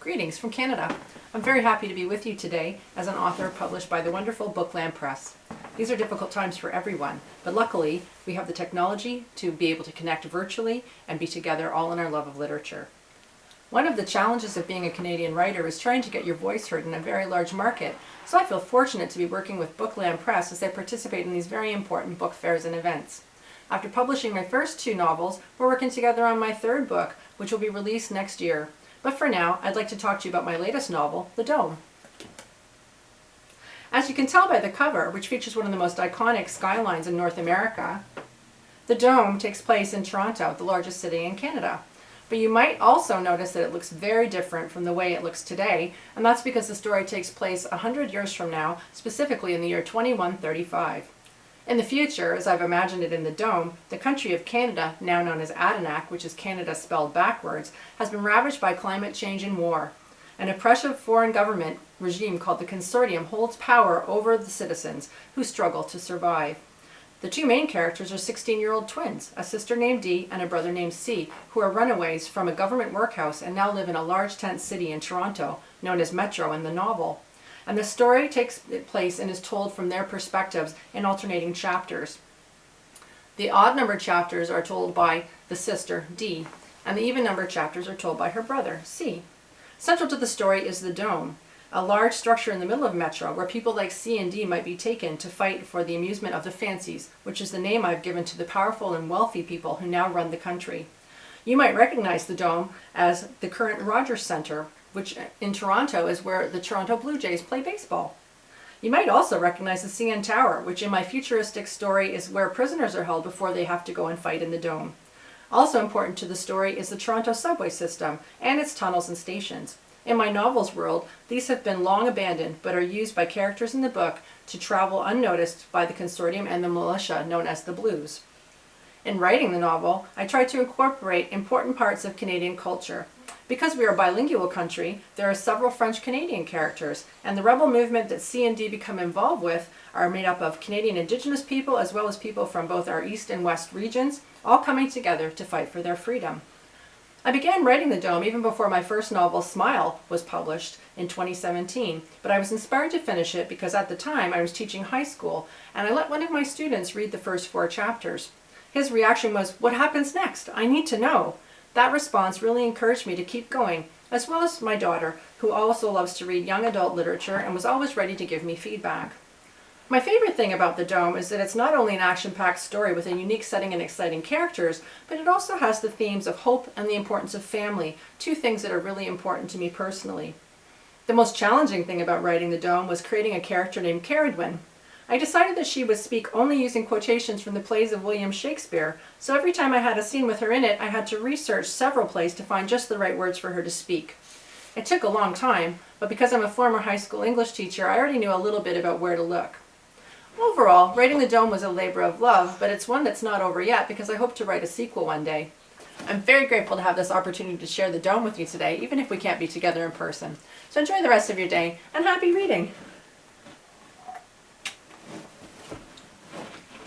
Greetings from Canada. I'm very happy to be with you today as an author published by the wonderful Bookland Press. These are difficult times for everyone, but luckily we have the technology to be able to connect virtually and be together all in our love of literature. One of the challenges of being a Canadian writer is trying to get your voice heard in a very large market, so I feel fortunate to be working with Bookland Press as they participate in these very important book fairs and events. After publishing my first two novels, we're working together on my third book, which will be released next year. But for now, I'd like to talk to you about my latest novel, The Dome. As you can tell by the cover, which features one of the most iconic skylines in North America, The Dome takes place in Toronto, the largest city in Canada. But you might also notice that it looks very different from the way it looks today, and that's because the story takes place 100 years from now, specifically in the year 2135. In the future, as I've imagined it in The Dome, the country of Canada, now known as Adinak, which is Canada spelled backwards, has been ravaged by climate change and war. An oppressive foreign government regime called the Consortium holds power over the citizens who struggle to survive. The two main characters are 16-year-old twins, a sister named Dee and a brother named C, who are runaways from a government workhouse and now live in a large tent city in Toronto, known as Metro in the novel. And the story takes place and is told from their perspectives in alternating chapters. The odd-numbered chapters are told by the sister, D, and the even-numbered chapters are told by her brother, C. Central to the story is the Dome, a large structure in the middle of Metro where people like C and D might be taken to fight for the amusement of the fancies, which is the name I've given to the powerful and wealthy people who now run the country. You might recognize the Dome as the current Rogers Centre, which in Toronto is where the Toronto Blue Jays play baseball. You might also recognize the CN Tower, which in my futuristic story is where prisoners are held before they have to go and fight in the Dome. Also important to the story is the Toronto subway system and its tunnels and stations. In my novel's world, these have been long abandoned but are used by characters in the book to travel unnoticed by the Consortium and the militia known as the Blues. In writing the novel, I tried to incorporate important parts of Canadian culture. Because we are a bilingual country, there are several French-Canadian characters, and the rebel movement that C and D become involved with are made up of Canadian Indigenous people as well as people from both our East and West regions, all coming together to fight for their freedom. I began writing The Dome even before my first novel, Smile, was published in 2017, but I was inspired to finish it because at the time I was teaching high school, and I let one of my students read the first 4 chapters. His reaction was, "What happens next? I need to know." That response really encouraged me to keep going, as well as my daughter, who also loves to read young adult literature and was always ready to give me feedback. My favorite thing about The Dome is that it's not only an action-packed story with a unique setting and exciting characters, but it also has the themes of hope and the importance of family, two things that are really important to me personally. The most challenging thing about writing The Dome was creating a character named Ceridwen. I decided that she would speak only using quotations from the plays of William Shakespeare, so every time I had a scene with her in it, I had to research several plays to find just the right words for her to speak. It took a long time, but because I'm a former high school English teacher, I already knew a little bit about where to look. Overall, writing The Dome was a labor of love, but it's one that's not over yet because I hope to write a sequel one day. I'm very grateful to have this opportunity to share The Dome with you today, even if we can't be together in person. So enjoy the rest of your day, and happy reading!